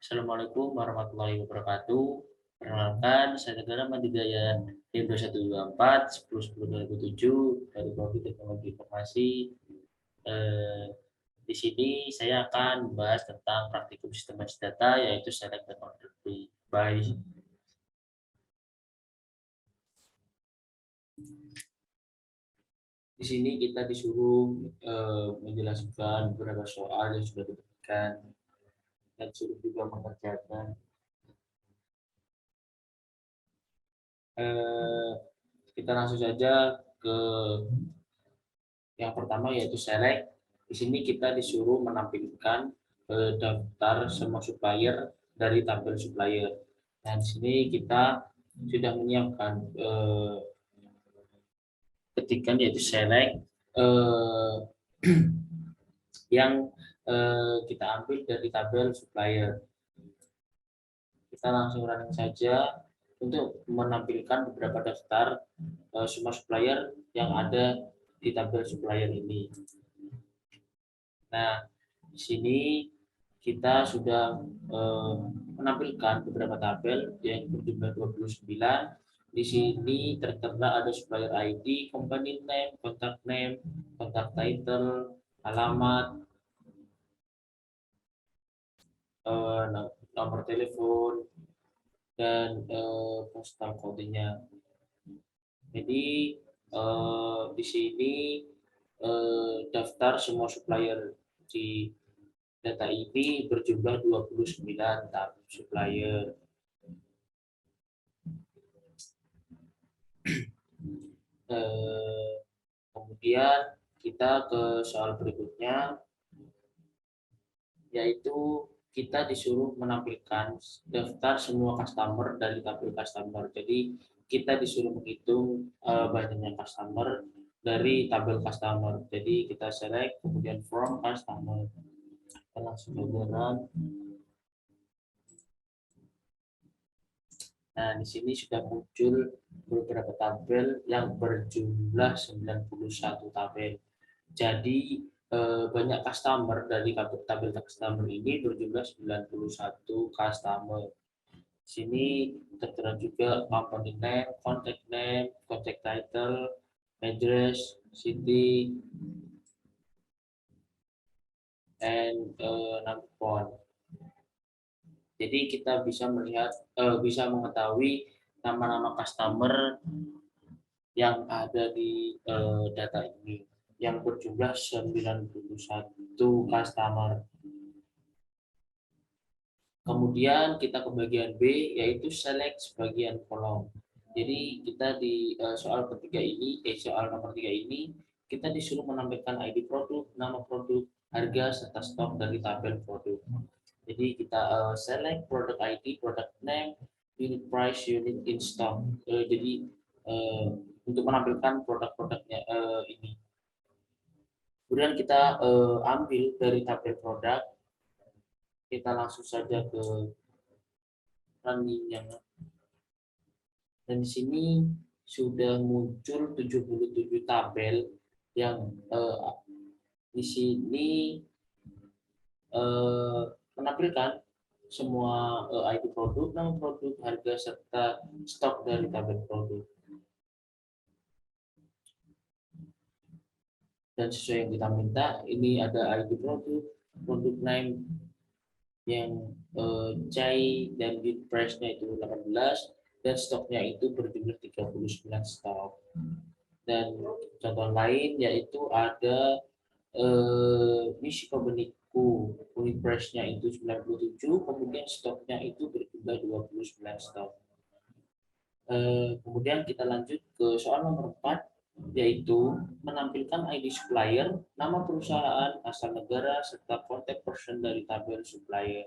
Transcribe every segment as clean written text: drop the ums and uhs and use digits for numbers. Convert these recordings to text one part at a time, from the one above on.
Assalamualaikum warahmatullahi wabarakatuh. Perkenalkan, saya Negara Mandidaya NIM 2124 10 10 2007 dari Prodi Teknologi Informasi. Eh, di sini saya akan membahas tentang praktikum sistem data, yaitu select dan order by. Di sini kita disuruh menjelaskan beberapa soal yang sudah diberikan dan suruh juga mengerjakan. Kita langsung saja ke yang pertama, yaitu select. Di sini kita disuruh menampilkan daftar semua supplier dari tabel supplier. Dan di sini kita sudah menyiapkan ketikan, yaitu select yang kita ambil dari tabel supplier. Kita langsung running saja untuk menampilkan beberapa daftar semua supplier yang ada di tabel supplier ini. Nah, di sini kita sudah menampilkan beberapa tabel yang berjumlah 29. Di sini tertera ada supplier ID, company name, contact title, alamat, nomor telepon, dan postal kodenya. Jadi di sini daftar semua supplier di data ini berjumlah 29 tabel supplier. Kemudian kita ke soal berikutnya, yaitu kita disuruh menampilkan daftar semua customer dari tabel customer. Jadi kita disuruh menghitung banyaknya customer dari tabel customer. Jadi kita select, kemudian from customer. Kita langsung jalan. Nah, di sini sudah muncul beberapa tabel yang berjumlah 91 tabel. Jadi banyak customer dari tabel customer ini berjumlah 91 customer. Di sini tertera juga company name, contact title, address, city, and number phone. Jadi kita bisa melihat, bisa mengetahui nama-nama customer yang ada di data ini, yang berjumlah 91 customer. Kemudian kita ke bagian B, yaitu select sebagian kolom. Jadi kita di soal nomor 3 ini, kita disuruh menampilkan ID produk, nama produk, harga, serta stok dari tabel produk. Jadi kita select product ID, product name, unit price, unit in stock. Jadi untuk menampilkan produk-produknya ini. Kemudian kita ambil dari tabel produk, kita langsung saja ke runningnya. Dan di sini sudah muncul 77 tabel yang di sini menampilkan semua ID produk, nama produk, harga, serta stok dari tabel produk. Dan sesuai yang kita minta, ini ada ID produk, produk name yang CAI dan bid price-nya itu 18, dan stoknya itu berjumlah 39 stok. Dan contoh lain yaitu ada Mishiko Beniku, unit price-nya itu 97, kemudian stoknya itu berjumlah 29 stok. Kemudian kita lanjut ke soal nomor 4, yaitu menampilkan ID supplier, nama perusahaan, asal negara, serta kontak person dari tabel supplier.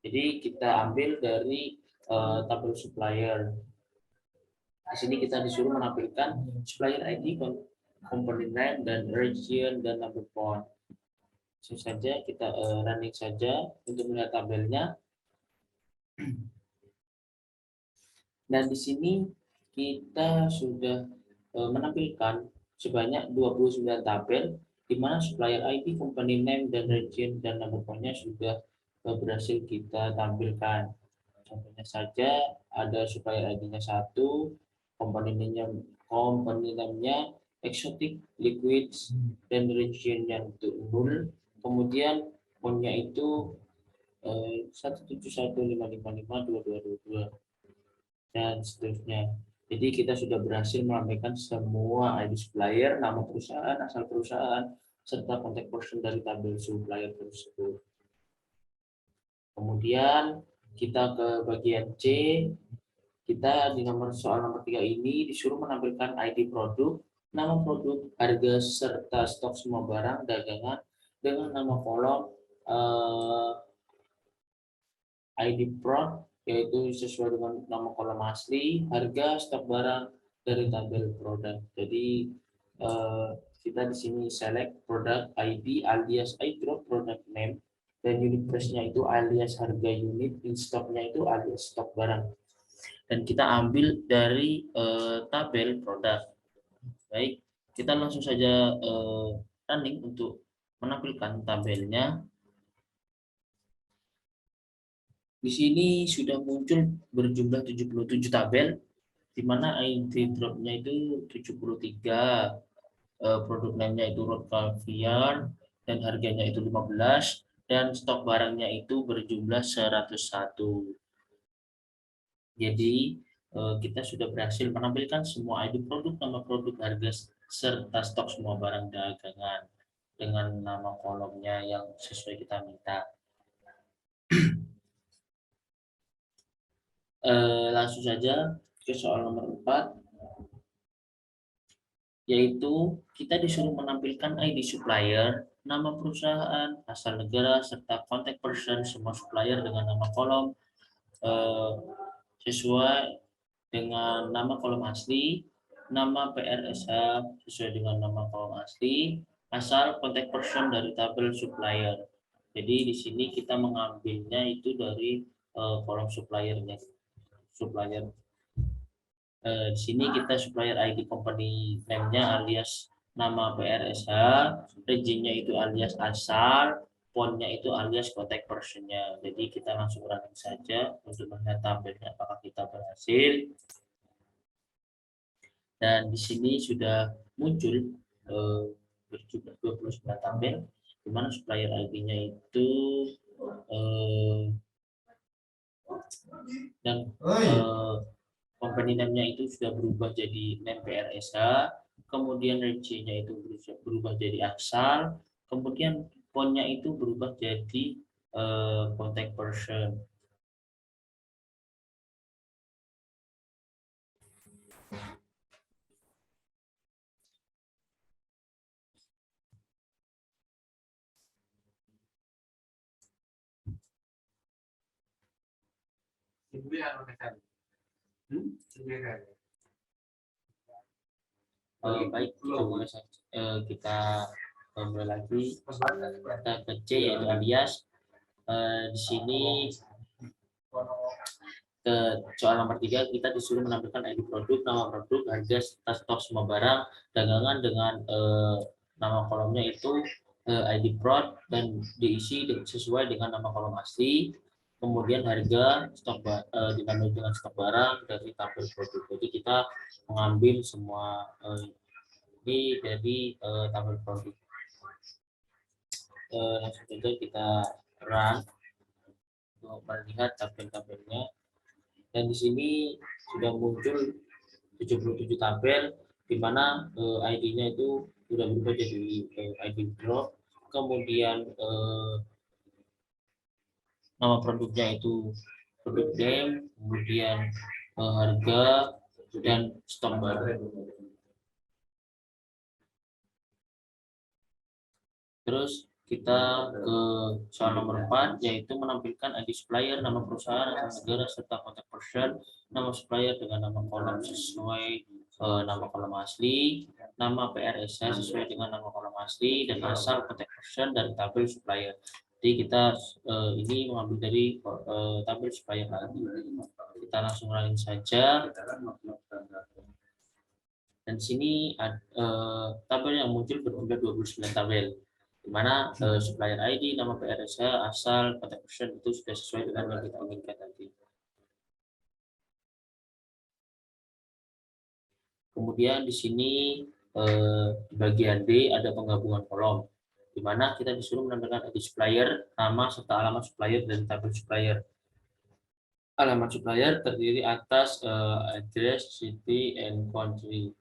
Jadi kita ambil dari tabel supplier. Di sini kita disuruh menampilkan supplier ID, company name, dan region, dan number phone. Langsung saja kita running saja untuk melihat tabelnya. Dan di sini kita sudah menampilkan sebanyak 29 tabel, di mana supplier ID, company name, dan region, dan number phone-nya sudah berhasil kita tampilkan. Contohnya saja ada supplier ID-nya 1, komponennya exotic liquids dan region-nya itu 0, kemudian ponnya itu 171555222 dan seterusnya. Jadi kita sudah berhasil melambaikan semua ID supplier, nama perusahaan, asal perusahaan, serta kontak person dari tabel supplier tersebut. Kemudian kita ke bagian C, kita di soal nomor 3 ini disuruh menampilkan ID produk, nama produk, harga, serta stok semua barang dagangan dengan nama kolom ID prod, yaitu sesuai dengan nama kolom asli, harga, stok barang dari tabel produk. Jadi kita di sini select product ID alias iDrop product name, dan unit price-nya itu alias harga unit, in stock-nya itu alias stok barang. Dan kita ambil dari tabel produk. Baik, kita langsung saja running untuk menampilkan tabelnya. Di sini sudah muncul berjumlah 77 tabel, di mana ID drop-nya itu 73, produk name-nya itu Road Caviar, dan harganya itu 15, dan stok barangnya itu berjumlah 101. Jadi kita sudah berhasil menampilkan semua ID produk, nama produk, harga, serta stok semua barang dagangan dengan nama kolomnya yang sesuai kita minta. Langsung saja ke soal nomor 4, yaitu kita disuruh menampilkan ID supplier, nama perusahaan, asal negara, serta contact person semua supplier dengan nama kolom sesuai dengan nama kolom asli, nama PRSH sesuai dengan nama kolom asli, asal contact person dari tabel supplier. Jadi di sini kita mengambilnya itu dari kolom suppliernya. Di sini kita supplier ID company name-nya alias nama PRSH, region-nya itu alias asal, ponnya itu alias contact person-nya. Jadi kita langsung running saja untuk melihat tabelnya apakah kita berhasil. Dan di sini sudah muncul berjumlah 29 tabel, di mana supplier ID-nya itu dan company name-nya itu sudah berubah jadi name PRSH, kemudian region-nya itu berubah jadi asal, kemudian ponnya itu berubah jadi contact person. Baik, kita mulai lagi. Kita ke C, yaitu alias. Di sini ke soal nomor 3, kita disuruh menampilkan ID produk, nama produk, harga, stok semua barang dagangan dengan nama kolomnya itu ID prod dan diisi sesuai dengan nama kolom asli, kemudian harga, stok ditambah dengan stok barang dari tabel produk. Jadi kita mengambil semua ini dari tabel produk. Langsung saja kita run untuk melihat tabel-tabelnya. Dan di sini sudah muncul 77 tabel, di mana ID-nya itu sudah berubah jadi ID drop, kemudian nama produknya itu produk name, kemudian harga, dan stok barang. Terus kita ke soal nomor 4, yaitu menampilkan ID supplier, nama perusahaan, asal negara, serta contact person, nama supplier dengan nama kolom sesuai nama kolom asli, nama PRSH sesuai dengan nama kolom asli, dan asal contact person dari tabel supplier. Jadi kita ini mengambil dari tabel supplier lagi. Kita langsung lain saja. Dan di sini tabel yang muncul berjumlah 29 tabel. di mana supplier ID, nama PRSH, asal, contact person itu sudah sesuai dengan yang kita inginkan tadi. Kemudian di sini di bagian D ada penggabungan kolom, di mana kita disuruh menambahkan ID supplier, nama serta alamat supplier dan tabel supplier. Alamat supplier terdiri atas address, city, and country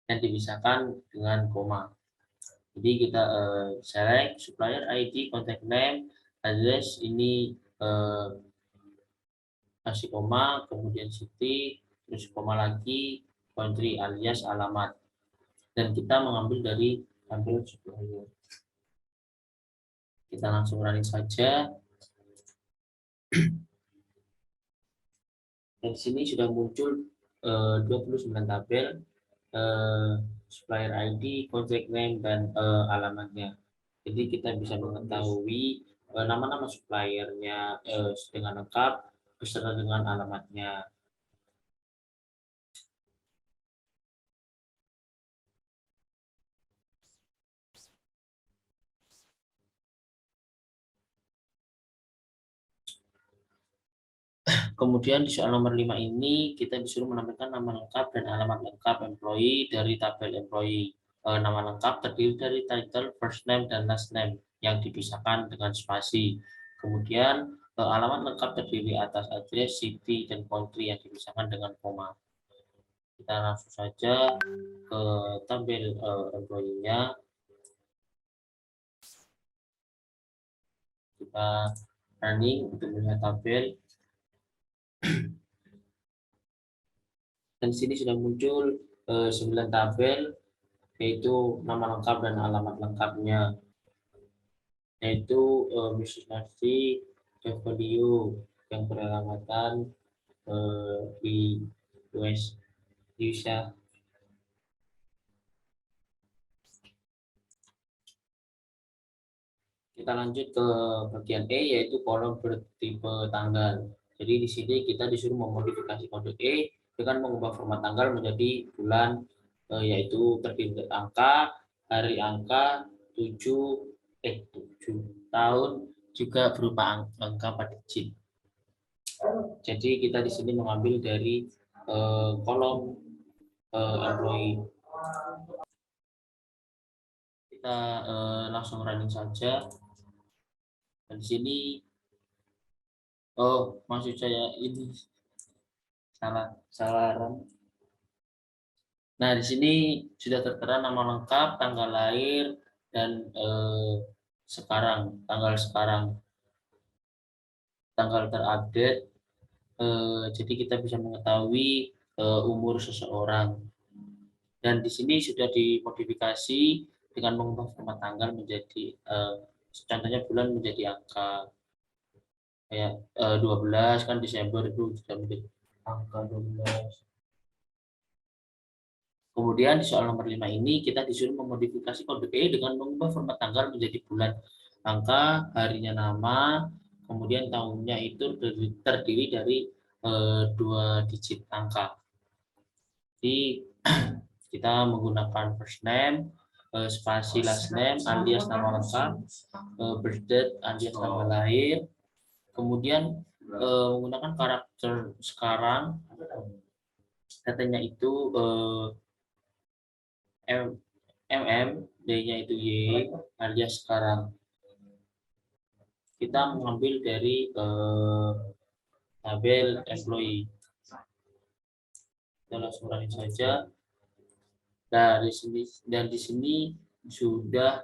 yang dipisahkan dengan koma. Jadi kita select supplier ID, contact name, address ini kasih koma, kemudian city, terus koma lagi, country alias alamat. Dan kita mengambil dari tabel supplier. Kita langsung running saja. Dan di sini sudah muncul 29 tabel, supplier ID, contact name, dan alamatnya. Jadi kita bisa mengetahui nama-nama suppliernya dengan lengkap beserta dengan alamatnya. Kemudian di soal nomor 5 ini kita disuruh menampilkan nama lengkap dan alamat lengkap employee dari tabel employee. Nama lengkap terdiri dari title, first name, dan last name yang dipisahkan dengan spasi. Kemudian alamat lengkap terdiri atas address, city, dan country yang dipisahkan dengan koma. Kita langsung saja ke tabel employee-nya. Kita running untuk melihat tabel. Dan di sini sudah muncul 9 tabel, yaitu nama lengkap dan alamat lengkapnya, yaitu Mrs. Narsi Video yang beralamatkan di West USA. Kita lanjut ke bagian E, yaitu kolom bertipe tanggal. Jadi di sini kita disuruh memodifikasi kode E dengan mengubah format tanggal menjadi bulan, yaitu terdiri dari angka, hari angka, 7 tahun, juga berupa angka pada digit. Jadi kita di sini mengambil dari kolom employee. Kita langsung running saja. Dan di sini, maksud saya ini salah run. Nah, di sini sudah tertera nama lengkap, tanggal lahir, dan tanggal terupdate. Jadi kita bisa mengetahui umur seseorang. Dan di sini sudah dimodifikasi dengan mengubah format tanggal menjadi contohnya bulan menjadi angka kayak 12 kan, Desember itu sudah menjadi angka 12. Kemudian di soal nomor 5 ini kita disuruh memodifikasi kode E dengan mengubah format tanggal menjadi bulan, angka, harinya nama, kemudian tahunnya itu terdiri dari 2 digit angka. Jadi kita menggunakan first name, spasi last name alias nama lengkap, birth date alias tanggal lahir, kemudian menggunakan karakter sekarang, katanya itu D-nya itu Y alias sekarang. Kita mengambil dari tabel employee. Kita langsung running saja. Dan di sini sudah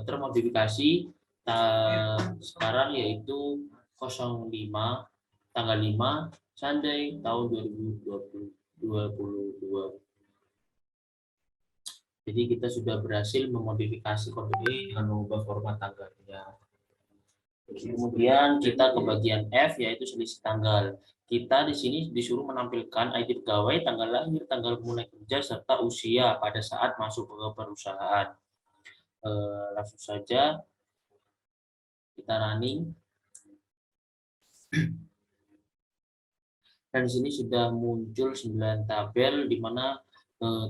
termodifikasi sekarang, yaitu 05 tanggal 5 Sunday tahun 2022. Jadi kita sudah berhasil memodifikasi kode E dengan mengubah format tanggalnya. Kemudian kita ke bagian F, yaitu selisih tanggal. Kita di sini disuruh menampilkan ID pegawai, tanggal lahir, tanggal mulai kerja, serta usia pada saat masuk ke perusahaan. Langsung saja kita running. Dan di sini sudah muncul 9 tabel, di mana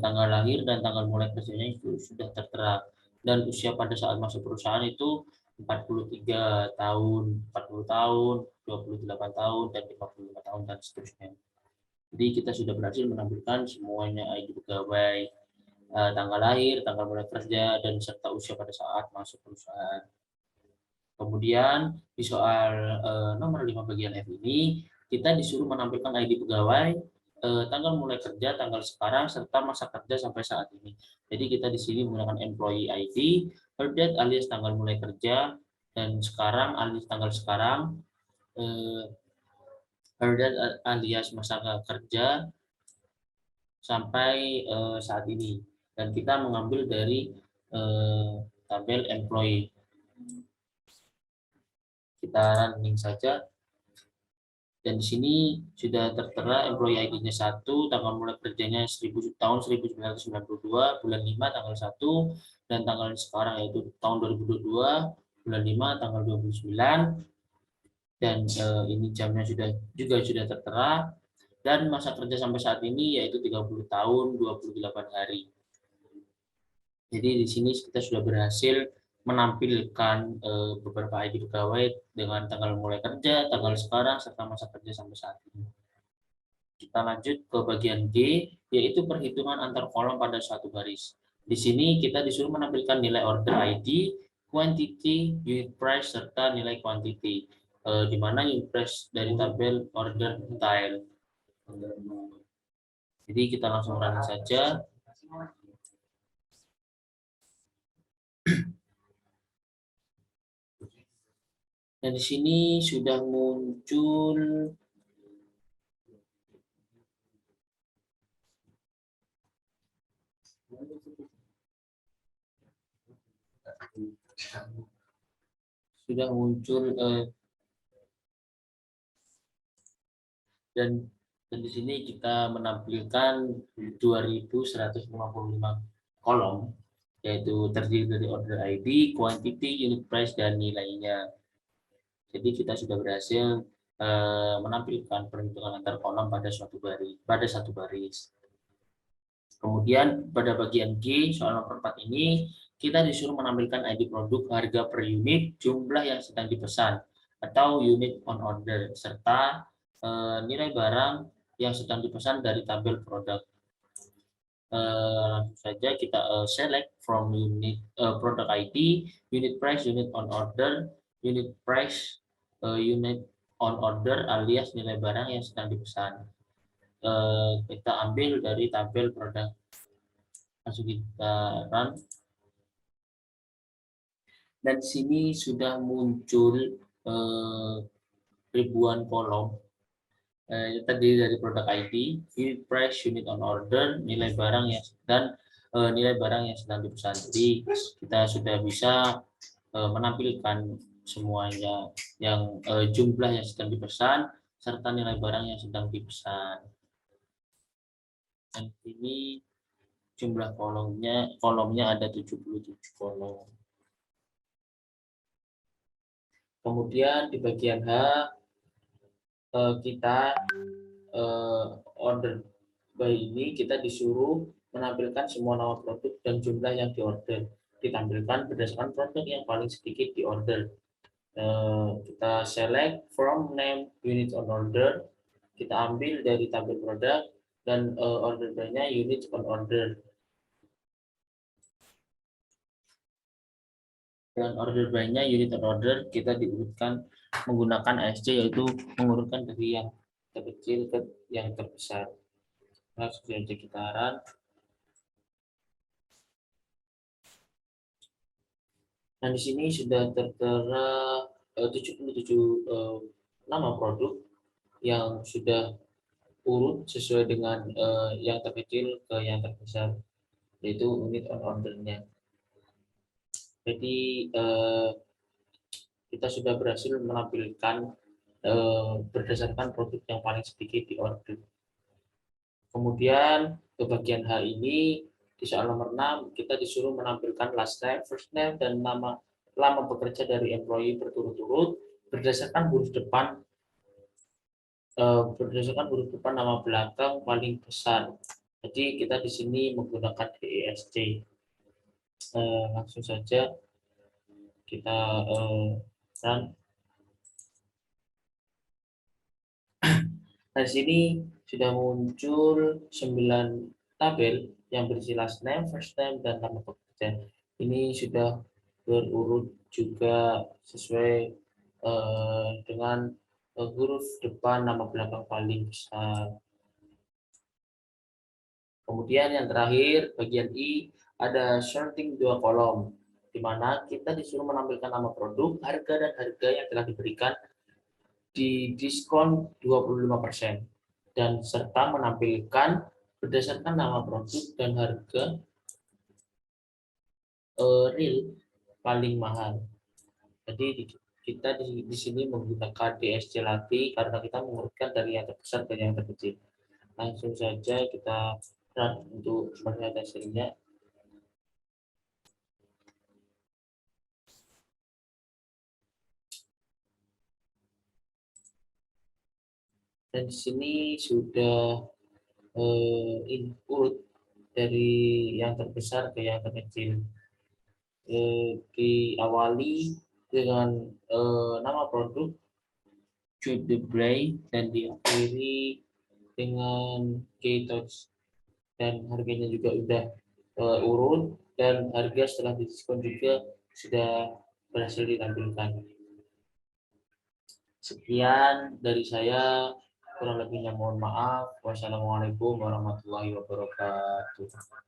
tanggal lahir dan tanggal mulai kerjanya itu sudah tertera. dan usia pada saat masuk perusahaan itu 43 tahun, 40 tahun, 28 tahun, dan 55 tahun, dan seterusnya. Jadi kita sudah berhasil menampilkan semuanya ID pegawai, tanggal lahir, tanggal mulai kerja, dan serta usia pada saat masuk perusahaan. Kemudian di soal nomor 5 bagian F ini, kita disuruh menampilkan ID pegawai, tanggal mulai kerja, tanggal sekarang, serta masa kerja sampai saat ini. Jadi kita di sini menggunakan employee ID, her date alias tanggal mulai kerja, dan sekarang alias tanggal sekarang, her date alias masa kerja sampai saat ini. Dan kita mengambil dari tabel employee. Kita running saja. Dan di sini sudah tertera employee ID-nya 1, tanggal mulai kerjanya tahun 1992, bulan 5 tanggal 1, dan tanggal sekarang yaitu tahun 2022, bulan 5 tanggal 29, dan ini jamnya sudah tertera, dan masa kerja sampai saat ini yaitu 30 tahun 28 hari. Jadi di sini kita sudah berhasil menampilkan beberapa ID pegawai dengan tanggal mulai kerja, tanggal sekarang, serta masa kerja sampai saat ini. Kita lanjut ke bagian G, yaitu perhitungan antar kolom pada suatu baris. Di sini kita disuruh menampilkan nilai order ID, quantity, unit price, serta nilai quantity. Di mana unit price dari tabel order tile. Jadi kita langsung running saja. Dan di sini sudah muncul dan di sini kita menampilkan 2155 kolom, yaitu terdiri dari order ID, quantity, unit price, dan nilainya. Jadi kita sudah berhasil menampilkan perhitungan antar kolom pada satu baris. Kemudian pada bagian G, soal nomor 4 ini, kita disuruh menampilkan ID produk, harga per unit, jumlah yang sedang dipesan, atau unit on order, serta nilai barang yang sedang dipesan dari tabel produk. Langsung saja kita select from unit product ID, unit price, unit on order, unit price, unit on order alias nilai barang yang sedang dipesan. Kita ambil dari tabel produk. Langsung kita run. Dan di sini sudah muncul ribuan kolom. Terdiri dari produk ID, unit price, unit on order, nilai barang yang sedang dipesan. Jadi kita sudah bisa menampilkan semuanya yang jumlah yang sedang dipesan serta nilai barang yang sedang dipesan. Dan ini jumlah kolomnya ada 77 kolom. Kemudian di bagian H kita order by ini kita disuruh menampilkan semua nama produk dan jumlah yang diorder, ditampilkan berdasarkan produk yang paling sedikit diorder. Kita select from name unit on order, kita ambil dari tabel produk, dan order by-nya unit on order. Dan order by-nya unit on order kita diurutkan menggunakan ASC, yaitu mengurutkan dari yang terkecil ke yang terbesar. Langsung saja kita run. Nah, di sini sudah tertera 77 nama produk yang sudah urut sesuai dengan yang terkecil ke yang terbesar, yaitu unit on order-nya. Jadi kita sudah berhasil menampilkan berdasarkan produk yang paling sedikit diorder. Kemudian ke bagian H ini di soal nomor 6 kita disuruh menampilkan last name, first name, dan lama bekerja dari employee berturut-turut berdasarkan huruf depan nama belakang paling besar. Jadi kita di sini menggunakan DESC. Langsung saja kita run. Nah, di sini sudah muncul 9 tabel yang berisi last name, first name, dan nama pekerja. Ini sudah berurut juga sesuai dengan huruf depan nama belakang paling besar. Kemudian yang terakhir, bagian I, ada sorting 2 kolom, di mana kita disuruh menampilkan nama produk, harga, dan harga yang telah diberikan di diskon 25%, dan serta menampilkan berdasarkan nama produk dan harga real paling mahal. Jadi kita di sini menggunakan DSC Lati karena kita mengurutkan dari yang terbesar ke yang terkecil. Langsung saja kita run untuk melihat hasilnya. Dan di sini sudah input dari yang terbesar ke yang terkecil. Diawali dengan nama produk Jude Bray dan diakhiri dengan K-Touch, dan harganya juga udah urut, dan harga setelah diskon juga sudah berhasil ditampilkan. Sekian dari saya, kurang lebihnya mohon maaf. Wassalamualaikum warahmatullahi wabarakatuh.